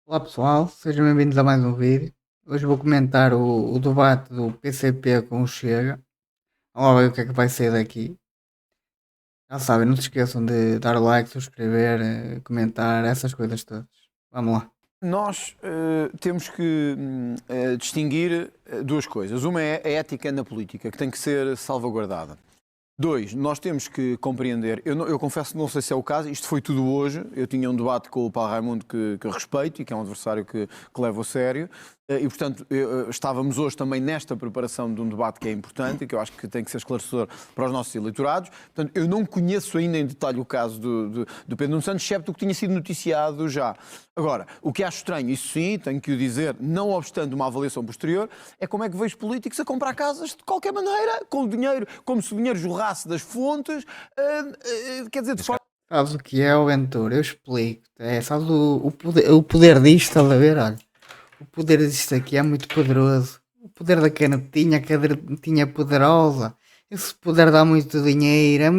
Olá pessoal, sejam bem-vindos a mais um vídeo. Hoje vou comentar o debate do PCP com o Chega. Vamos lá ver o que é que vai sair daqui. Já sabem, não se esqueçam de dar like, subscrever, comentar, essas coisas todas. Vamos lá. Nós temos que distinguir duas coisas. Uma é a ética na política, que tem que ser salvaguardada. Dois, nós temos que compreender, eu confesso que não sei se é o caso, isto foi tudo hoje, eu tinha um debate com o Paulo Raimundo que eu respeito e que é um adversário que levo a sério, e portanto estávamos hoje também nesta preparação de um debate que é importante e que eu acho que tem que ser esclarecedor para os nossos eleitorados. Portanto, eu não conheço ainda em detalhe o caso do Pedro Nuno Santos, excepto o que tinha sido noticiado já. Agora, o que acho estranho, isso sim, tenho que o dizer, não obstante uma avaliação posterior, é como é que vejo políticos a comprar casas de qualquer maneira, com o dinheiro, como se o dinheiro jorrasse das fontes, quer dizer, de forma... Sabes o que é o Ventura? Eu explico. Sabes o poder disto, estás a ver? Olha, o poder disto aqui é muito poderoso. O poder da canetinha, a canetinha é poderosa. Esse poder dá muito dinheiro, é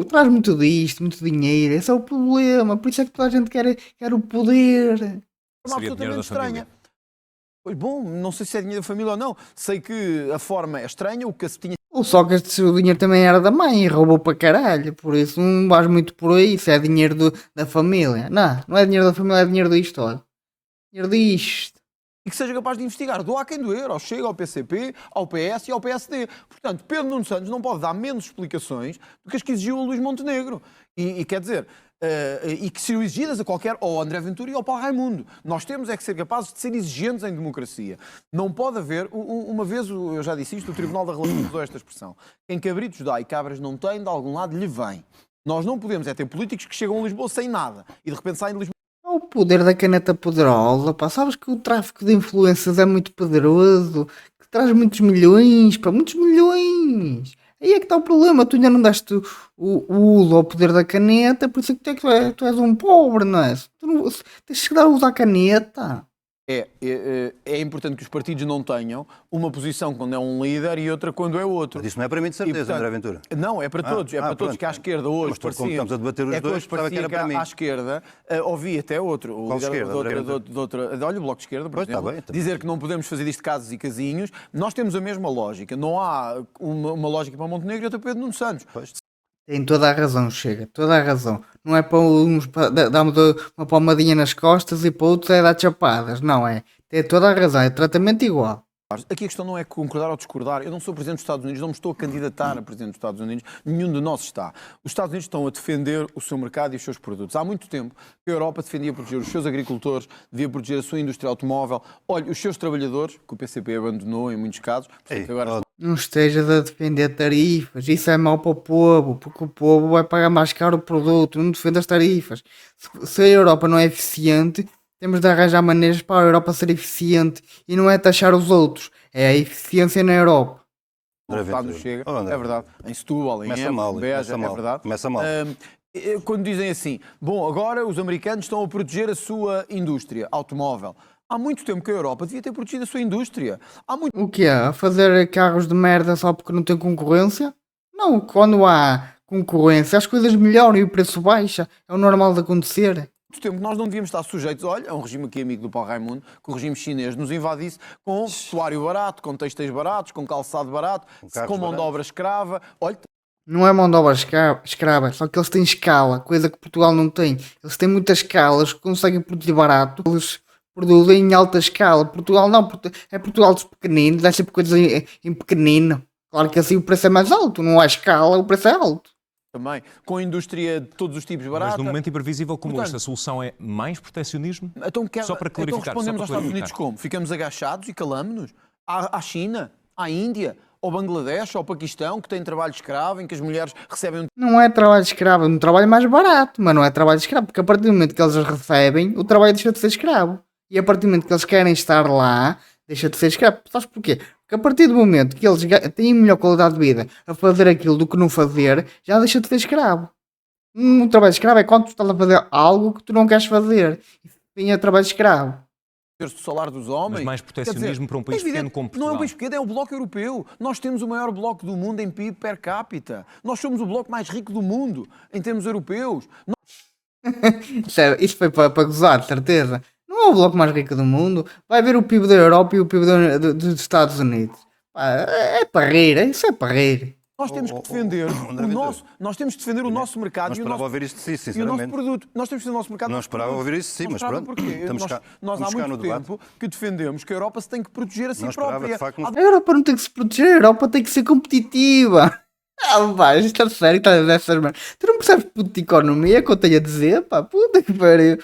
traz muito disto, muito dinheiro. Esse é o problema. Por isso é que toda a gente quer o poder. absolutamente estranha. Pois bom, não sei se é dinheiro da família ou não. Sei que a forma é estranha, o que se tinha... Ou só que o dinheiro também era da mãe e roubou para caralho. Por isso não vais muito por aí. Se é dinheiro da família. Não é dinheiro da família, é dinheiro disto. Olha. Dinheiro disto. E que seja capaz de investigar. Doa a quem doer, ao Chega, ao PCP, ao PS e ao PSD. Portanto, Pedro Nuno Santos não pode dar menos explicações do que as que exigiu o Luís Montenegro. E quer dizer, e que seriam exigidas a qualquer, ao André Ventura e ao Paulo Raimundo. Nós temos é que ser capazes de ser exigentes em democracia. Não pode haver, uma vez, eu já disse isto, o Tribunal da Relação usou esta expressão. Quem cabritos dá e cabras não tem, de algum lado lhe vem. Nós não podemos é ter políticos que chegam a Lisboa sem nada e de repente saem de Lisboa. O poder da caneta poderosa, pá. Sabes que o tráfico de influências é muito poderoso, que traz muitos milhões, pá, muitos milhões. Aí é que está o problema, tu ainda não deste o uso ao poder da caneta, por isso é que tu és um pobre, não é? Tu não, tens que dar o uso à caneta. É importante que os partidos não tenham uma posição quando é um líder e outra quando é outro. Mas isso não é para mim de certeza, portanto, André Ventura. Não, é para todos. É para todos que à esquerda hoje Mas como parecia... estamos a debater os dois, que hoje pensava que era parecia para mim. à esquerda, ouvi até outro. Qual esquerda, Olha o Bloco de Esquerda, por Pois, exemplo, está bem, dizer que não podemos fazer disto casos e casinhos. Nós temos a mesma lógica. Não há uma lógica para Montenegro e outra para Pedro Nuno Santos. Pois. Tem toda a razão, Chega, toda a razão. Não é para uns darmos uma palmadinha nas costas e para outros é dar chapadas, não é. Tem toda a razão, é tratamento igual. Aqui a questão não é concordar ou discordar. Eu não sou Presidente dos Estados Unidos, não me estou a candidatar a Presidente dos Estados Unidos. Nenhum de nós está. Os Estados Unidos estão a defender o seu mercado e os seus produtos. Há muito tempo que a Europa defendia proteger os seus agricultores, devia proteger a sua indústria automóvel. Olha, os seus trabalhadores, que o PCP abandonou em muitos casos. Agora... Não estejas a defender tarifas, isso é mau para o povo, porque o povo vai pagar mais caro o produto, não defenda as tarifas. Se a Europa não é eficiente, temos de arranjar maneiras para a Europa ser eficiente e não é taxar os outros, é a eficiência na Europa. Não chega, é verdade. Em Setúbal, em Beja, é verdade. Começa mal. Quando dizem assim, bom, agora os americanos estão a proteger a sua indústria automóvel. Há muito tempo que a Europa devia ter protegido a sua indústria. O que é? A fazer carros de merda só porque não tem concorrência? Não, quando há concorrência as coisas melhoram e o preço baixa. É o normal de acontecer. Muito tempo que nós não devíamos estar sujeitos, olha, a um regime aqui amigo do Paulo Raimundo, que o regime chinês nos invadisse com vestuário barato, com textos baratos, com calçado barato, com mão de obra escrava. Olha, não é mão de obra escrava, só que eles têm escala, coisa que Portugal não tem. Eles têm muitas escalas, conseguem produzir barato, eles produzem em alta escala. Portugal não, é Portugal dos pequeninos, dá sempre coisas em pequenino. Claro que assim o preço é mais alto, não há escala, o preço é alto. Também, com a indústria de todos os tipos barata. Mas num momento imprevisível como este, a solução é mais proteccionismo? Só para clarificar. Então respondemos aos Estados Unidos como? Ficamos agachados e calamos-nos? À China? À Índia? Ao Bangladesh? Ao Paquistão, que tem trabalho escravo, em que as mulheres recebem... Não é trabalho escravo, é um trabalho mais barato, mas não é trabalho escravo, porque a partir do momento que eles recebem, o trabalho deixa de ser escravo. E a partir do momento que eles querem estar lá, deixa de ser escravo. Sabes porquê? Porque a partir do momento que eles têm melhor qualidade de vida a fazer aquilo do que não fazer, já deixa de ser escravo. Um trabalho escravo é quando tu estás a fazer algo que tu não queres fazer. Isso é trabalho escravo. O salário dos homens. Mas mais proteccionismo para um país pequeno como Portugal. Não é um país pequeno, é o bloco europeu. Nós temos o maior bloco do mundo em PIB per capita. Nós somos o bloco mais rico do mundo em termos europeus. Isso foi para gozar, de certeza. Não é o bloco mais rico do mundo. Vai ver o PIB da Europa e o PIB dos Estados Unidos. Pá, é para rir, isso é para rir. Nós temos que defender nós temos que defender o nosso mercado Não e o esperava nosso, ouvir isto de si, e o nosso sinceramente. produto. Nós temos que defender o nosso mercado. Não esperava ouvir isso de si, Não mas esperava pronto. porquê? Estamos cá, Nós há estamos cá no muito debate. tempo que defendemos que a Europa se tem que proteger a si Não esperava, própria. de facto, Há A Europa não tem que se proteger, a Europa tem que ser competitiva. Pá, isto é sério, está a dizer essas merdas. Tu não percebes puto de economia que eu tenho a dizer, pá, puta que pariu.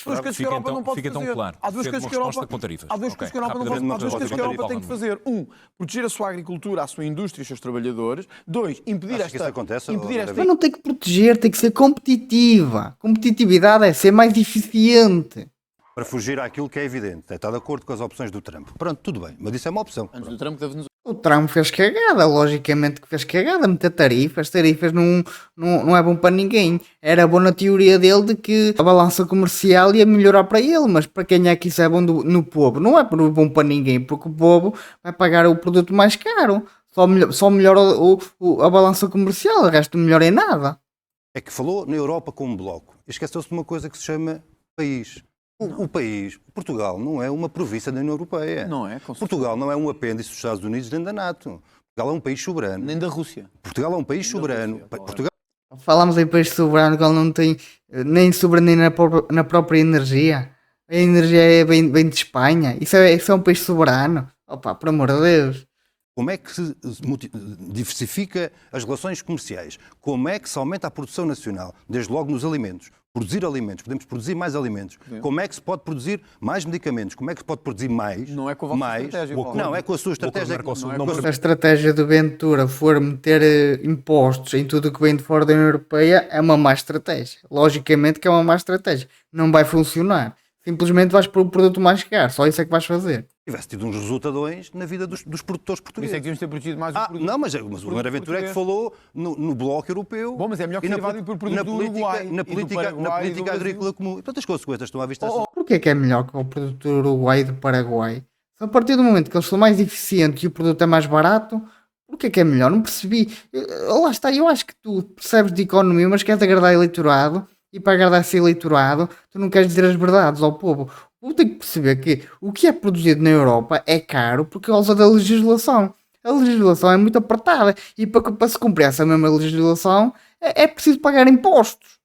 duas coisas que a Europa não pode Fica então fazer. claro. Há duas Fez coisas uma que a Europa, resposta com tarifas. há duas Ok, coisas que a Europa não pode, rapidamente há duas uma coisas que a resposta Europa com tem que tarifa fazer. Proteger a sua agricultura, a sua indústria e os seus trabalhadores. Dois, impedir Acho que isso acontece, impedir ó, esta Mas não tem que proteger, tem que ser competitiva. Competitividade é ser mais eficiente. Para fugir àquilo que é evidente. Está de acordo com as opções do Trump. Pronto, tudo bem, mas isso é uma opção. Antes do Trump da Venezuela. O Trump fez cagada, logicamente que fez cagada, meter tarifas. Tarifas não é bom para ninguém. Era bom na teoria dele de que a balança comercial ia melhorar para ele, mas para quem é que isso é bom no povo? Não é bom para ninguém, porque o povo vai pagar o produto mais caro. Só melhora a balança comercial, o resto não melhora em nada. É que falou na Europa como bloco. Esqueceu-se de uma coisa que se chama país. O país, Portugal, não é uma província da União Europeia. Não é, com certeza. Portugal não é um apêndice dos Estados Unidos nem da NATO. Portugal é um país soberano. Nem da Rússia. Portugal é um país soberano. Rússia, claro. Portugal Falamos em país soberano que ele não tem nem soberania na própria energia. A energia vem de Espanha. Isso é um país soberano. Opa, por amor de Deus. Como é que se diversifica as relações comerciais? Como é que se aumenta a produção nacional? Desde logo nos alimentos. Produzir alimentos, podemos produzir mais alimentos. Sim. Como é que se pode produzir mais medicamentos? Como é que se pode produzir mais? Não é com a vossa estratégia, Paulo. Não, é com a sua estratégia. Mercosul não é não com a Se a permite- estratégia do Ventura for meter impostos em tudo o que vem de fora da União Europeia, é uma má estratégia. Logicamente que é uma má estratégia. Não vai funcionar. Simplesmente vais pôr o produto mais caro. Só isso é que vais fazer. Tivesse tido uns resultadões na vida dos produtores Por isso é que portugueses. devíamos ter protegido mais o produto. Não, mas o produto André Ventura é que português. falou no bloco europeu. Bom, mas é melhor que e na ser levado por produto na do política, Uruguai na e do política, Paraguai na e do política Brasil. agrícola comum. Portanto, as consequências estão à vista. Porquê que é melhor que o produto do Uruguai e do Paraguai? Só a partir do momento que eles são mais eficientes e o produto é mais barato, porquê que é melhor? Não percebi. Lá está, eu acho que tu percebes de economia, mas queres agradar eleitorado, e para agradar esse eleitorado, tu não queres dizer as verdades ao povo. O povo tem que perceber que o que é produzido na Europa é caro por causa da legislação. A legislação é muito apertada e para se cumprir essa mesma legislação é preciso pagar impostos.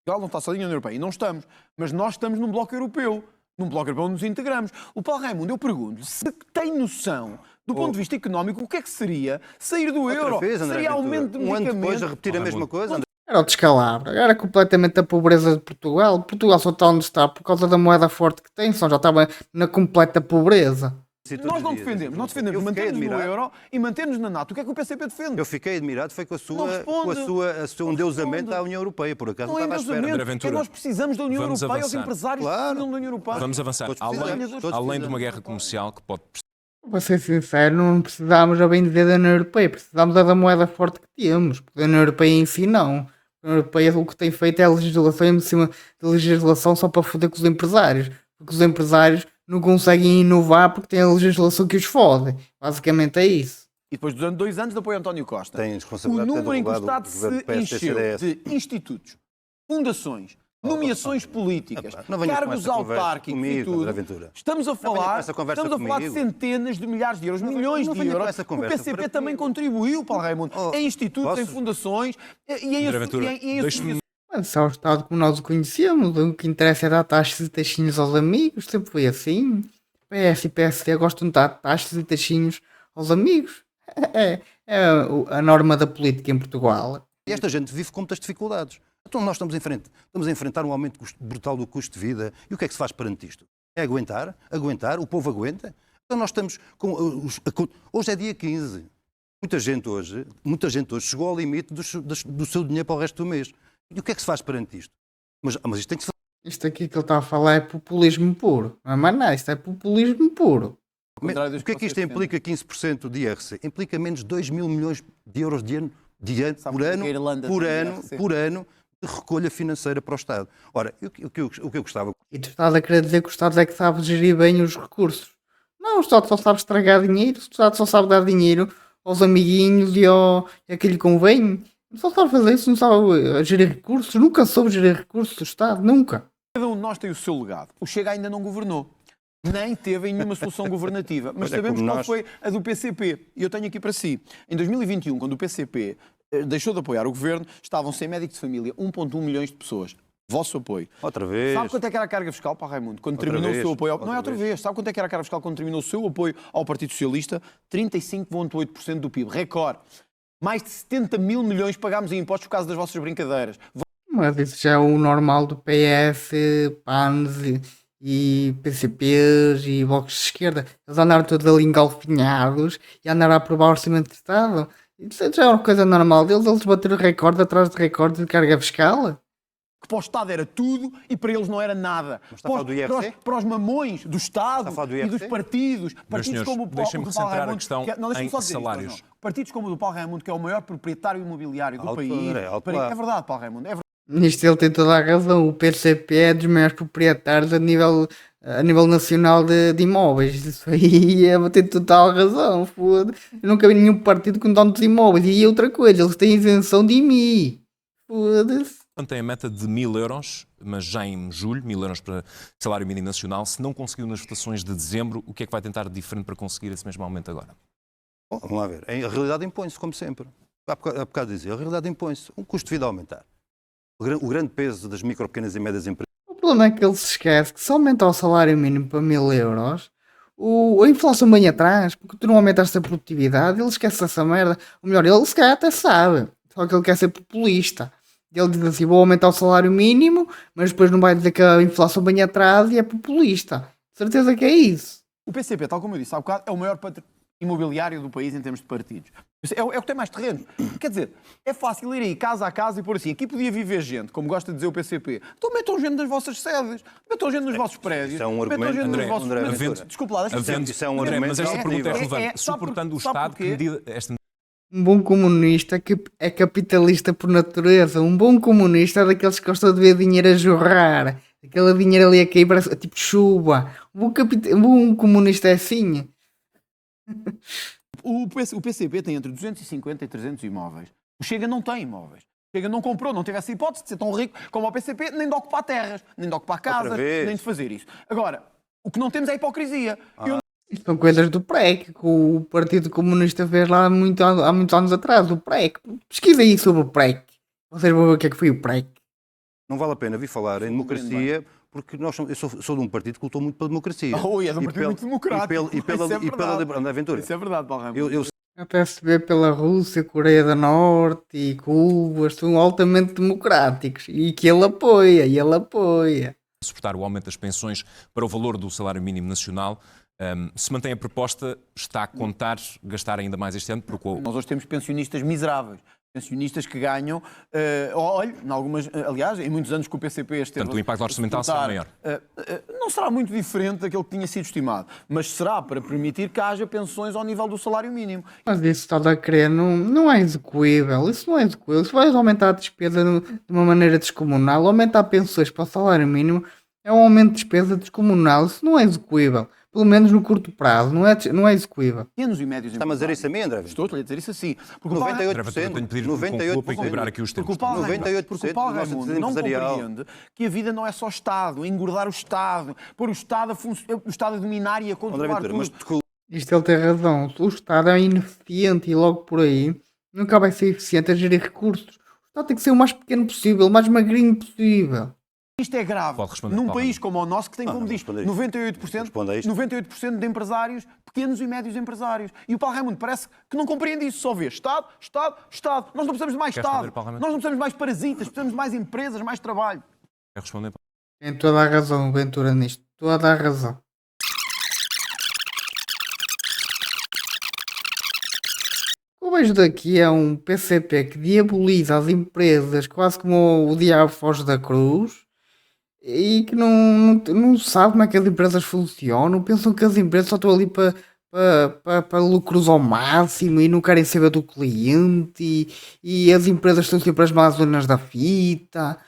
Portugal não está sozinho na União Europeia. E não estamos. Mas nós estamos num bloco europeu. Num bloco europeu onde nos integramos. O Paulo Raimundo, eu pergunto-lhe se tem noção, do ponto de vista económico, o que é que seria sair do euro? Outra vez, André Seria Ventura. aumento de Um ano depois a medicamentos? repetir a mesma coisa. André. Era o descalabro, era completamente a pobreza de Portugal. Portugal só está onde está por causa da moeda forte que tem, senão já estava na completa pobreza. Nós não defendemos. Nós defendemos Eu fiquei manter-nos no admirado. euro e manter-nos na NATO. O que é que o PCP defende? Eu fiquei admirado, foi com a Não responde. o seu endeusamento responde. à União Europeia, por acaso Não não é estava à espera. endeusamento, André porque Ventura, nós precisamos da União vamos Europeia, os avançar. empresários Claro. precisam da União Europeia. Vamos avançar. Todos Além, precisamos, todos além de uma precisamos. guerra comercial que pode Para ser sincero, não precisámos, a bem dizer, da União Europeia. Precisámos da moeda forte que temos. Porque a União Europeia em si, não. A União Europeia o que tem feito é a legislação em cima da legislação só para foder com os empresários. Porque os empresários não conseguem inovar porque têm a legislação que os fode. Basicamente é isso. E depois de 2 anos de apoio a António Costa, Tem o responsabilidade de ter número em que o derrubado Estado o governo se PSD, encheu CDS. de institutos, fundações, nomeações políticas, Não venhas com cargos essa conversa autárquicos e comigo, tudo. André Ventura. Estamos a venha com falar, essa conversa estamos a falar de comigo. centenas de milhares de euros, Não milhões venha de com euros. essa O conversa PCP para também comigo. contribuiu, Paulo Raimundo, Oh, em institutos, posso? em fundações e em André Ventura, deixe-me- associações. Mas isso é o Estado como nós o conhecemos. O que interessa é dar taxas e taxinhos aos amigos. Sempre foi assim. PS e PSD gostam de dar taxas e taxinhos aos amigos. É a norma da política em Portugal. E esta gente vive com muitas dificuldades. Então nós estamos a enfrentar um aumento brutal do custo de vida. E o que é que se faz perante isto? É aguentar, o povo aguenta. Então nós estamos hoje é dia 15. Muita gente hoje chegou ao limite do seu dinheiro para o resto do mês. E o que é que se faz perante isto? Mas isto tem que se Isto aqui que ele está a falar é populismo puro. Não é mais nada, isto é populismo puro. contrário dos O que é que isto vocês implica 15% de IRC? Implica menos 2 mil milhões de euros Sabe por que ano, a Irlanda por tem ano, IRC? por ano de recolha financeira para o Estado. Ora, o que eu gostava... E tu estás a querer dizer que o Estado é que sabe gerir bem os recursos. Não, o Estado só sabe estragar dinheiro, o Estado só sabe dar dinheiro aos amiguinhos e a que lhe convém. Só sabe fazer isso, não sabe gerir recursos. Nunca soube gerir recursos do Estado, nunca. Cada um de nós tem o seu legado. O Chega ainda não governou. Nem teve nenhuma solução governativa. Mas sabemos qual foi a do PCP. E eu tenho aqui para si. Em 2021, quando o PCP deixou de apoiar o governo, estavam sem médico de família 1,1 milhões de pessoas. Vosso apoio. Outra vez. Sabe quanto é que era a carga fiscal, Paulo Raimundo, quando terminou o seu apoio? Não é outra vez. Sabe quanto é que era a carga fiscal quando terminou o seu apoio ao Partido Socialista? 35,8% do PIB. Recorde. Mais de 70 mil milhões pagámos em impostos por causa das vossas brincadeiras. Mas isso já é o normal do PS, PANs e PCPs e blocos de esquerda. Eles andaram todos ali engalfinhados e andaram a aprovar o orçamento de Estado. Isso já é uma coisa normal deles, eles bateram recorde atrás de recorde de carga fiscal. Que para o Estado era tudo e para eles não era nada. Mas está a falar do IRC? Para os mamões do Estado Está a falar do e dos IRC? partidos. Partidos senhores, como o deixem-me do Paulo recentrar a Raimundo, questão não, deixem-me em só dizer isto, salários. não. Partidos como o do Paulo Raimundo, que é o maior proprietário imobiliário do Alto país. poder, é alto lá. É verdade, Paulo Raimundo, é verdade. Nisto ele tem toda a razão. O PCP é dos maiores proprietários a nível nacional de imóveis. Isso aí tem total razão. Foda. Eu nunca vi nenhum partido com dono dos imóveis. E outra coisa, eles têm isenção de IMI. Foda-se. Tem a meta de 1.000 euros, mas já em julho, 1.000 euros para salário mínimo nacional. Se não conseguiu nas votações de dezembro, o que é que vai tentar de diferente para conseguir esse mesmo aumento agora? Bom, vamos lá ver. A realidade impõe-se, como sempre. Há bocado dizia, a realidade impõe-se. O custo de vida a aumentar. O grande peso das micro, pequenas e médias empresas. O problema é que ele se esquece que se aumentar o salário mínimo para 1.000 euros, a inflação vem atrás, porque tu não aumentaste a produtividade, ele esquece essa merda. Ou melhor, ele se calhar até sabe, só que ele quer ser populista. Ele diz assim, vou aumentar o salário mínimo, mas depois não vai dizer que a inflação vem atrás e é populista. Certeza que é isso. O PCP, tal como eu disse há bocado, é o maior imobiliário do país em termos de partidos. É o que tem mais terreno. Quer dizer, é fácil ir aí casa a casa e pôr assim, aqui podia viver gente, como gosta de dizer o PCP. Então metam gente nas vossas sedes, metam gente nos vossos prédios, Isso é um metam argumento, gente André, nos vossos... André, Mas, Ventura. desculpa lá, deixa-me dizer. Isso é um André, argumento mas esta pergunta é relevante. sabe Suportando o sabe Estado, porquê? que medida esta Um bom comunista que é capitalista por natureza. Um bom comunista é daqueles que gostam de ver dinheiro a jorrar. Aquele dinheiro ali a cair, parece, tipo chuva. Um bom comunista é assim. O PCP tem entre 250 e 300 imóveis. O Chega não tem imóveis. O Chega não comprou, não teve essa hipótese de ser tão rico como o PCP, nem de ocupar terras, nem de ocupar casas, vez. nem de fazer isso. Agora, o que não temos é hipocrisia. Isto são coisas do PREC, que o Partido Comunista fez lá há muitos anos atrás. O PREC. Pesquisa aí sobre o PREC. Vocês vão ver o que é que foi o PREC. Não vale a pena vir falar em democracia, porque eu sou de um partido que lutou muito pela democracia. Oh, é de um partido muito democrático. E pela Isso é verdade. liberdade. Ventura. Isso é verdade, Paulo Raimundo. Eu Até se vê pela Rússia, Coreia do Norte e Cuba, são altamente democráticos. E que ele apoia, suportar o aumento das pensões para o valor do salário mínimo nacional. Se mantém a proposta, está a contar gastar ainda mais este ano, porque Nós hoje temos pensionistas miseráveis. Pensionistas que ganham, olha, em algumas, aliás, em muitos anos que o PCP esteve... portanto, o impacto orçamental será maior. Não será muito diferente daquele que tinha sido estimado, mas será para permitir que haja pensões ao nível do salário mínimo. Mas isso está a querer, não é execuível. Isso não é execuível. Se vais aumentar a despesa de uma maneira descomunal, aumentar pensões para o salário mínimo é um aumento de despesa descomunal. Isso não é execuível. Pelo menos no curto prazo, não é execuível. Pequenos e médios Está-me a dizer isso a mim, André? Estou-lhe a dizer isso assim. Porque 98%. Tenho de pedir que conclua para equilibrar aqui os tempos. Porque o Paulo 98% Raimundo da nossa não empresarial. compreende que a vida não é só Estado, engordar o Estado, pôr o Estado a dominar e a André controlar Ventura, tudo. mas desculpa. Isto ele tem razão. O Estado é ineficiente e logo por aí nunca vai ser eficiente a gerir recursos. O Estado tem que ser o mais pequeno possível, o mais magrinho possível. Isto é grave. Pode responder, Num Paulo. país como o nosso, que tem, Não, como não diz, responde a isto. 98%, Responde a isto. 98% de empresários, pequenos e médios empresários. E o Paulo Raimundo parece que não compreende isso. Só vê Estado, Estado, Estado. Nós não precisamos de mais Quer Estado. responder, Paulo Raimundo? Nós não precisamos de mais parasitas, precisamos de mais empresas, mais trabalho. Quer responder? Tem toda a razão, Ventura, nisto. Toda a razão. O que eu vejo daqui é um PCP que diaboliza as empresas quase como o diabo foge da cruz e que não sabe como é que as empresas funcionam. Pensam que as empresas só estão ali para lucros ao máximo e não querem saber do cliente e as empresas estão sempre as más zonas da fita.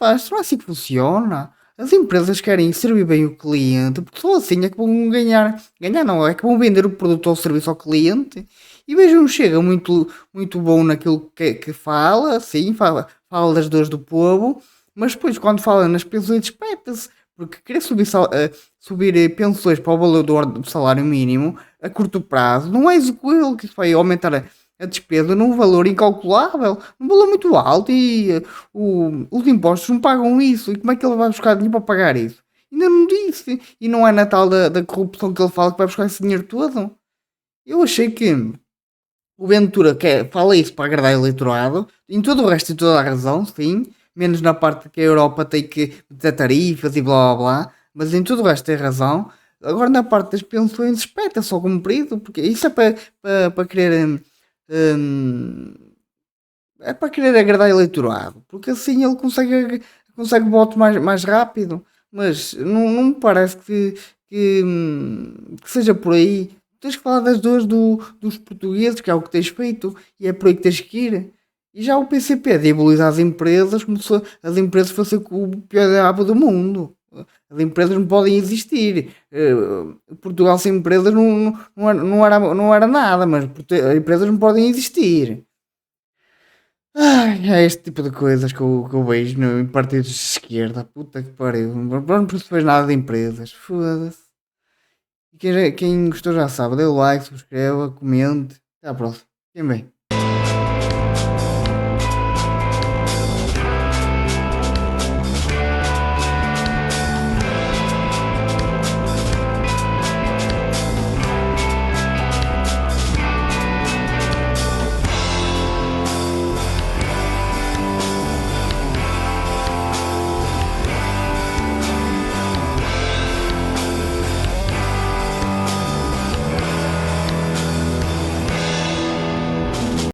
Pá, isto não é assim que funciona. As empresas querem servir bem o cliente, porque só assim é que vão ganhar. Ganhar não, é que vão vender o produto ou o serviço ao cliente E vejo um Chega muito bom naquilo que fala, sim, fala das dores do povo, mas depois quando fala nas pensões despeta-se, porque querer subir pensões para o valor do salário mínimo a curto prazo não é execuível, que isso vai aumentar a despesa num valor incalculável, num valor muito alto e os impostos não pagam isso. E como é que ele vai buscar dinheiro para pagar isso? Ainda não disse. E não é Natal da corrupção que ele fala que vai buscar esse dinheiro todo. Eu achei que o Ventura fala isso para agradar o eleitorado. Em todo o resto tem toda a razão, sim. Menos na parte que a Europa tem que ter tarifas e blá blá blá. Mas em todo o resto tem razão. Agora na parte das pensões espeta só cumprido. Porque isso é para querer... hum, é para querer agradar o eleitorado. Porque assim ele consegue voto mais rápido. Mas não me parece que seja por aí. Tens que falar das dores dos portugueses, que é o que tens feito, e é por aí que tens que ir. E já o PCP diaboliza as empresas como se as empresas fossem o pior diabo do mundo. As empresas não podem existir. Portugal sem empresas não era nada, mas as empresas não podem existir. Ai, é este tipo de coisas que eu vejo em partidos de esquerda. Puta que pariu. Não percebes nada de empresas. Foda-se. Quem gostou já sabe. Dê o like, subscreva, comente. Até à próxima. Quem vem?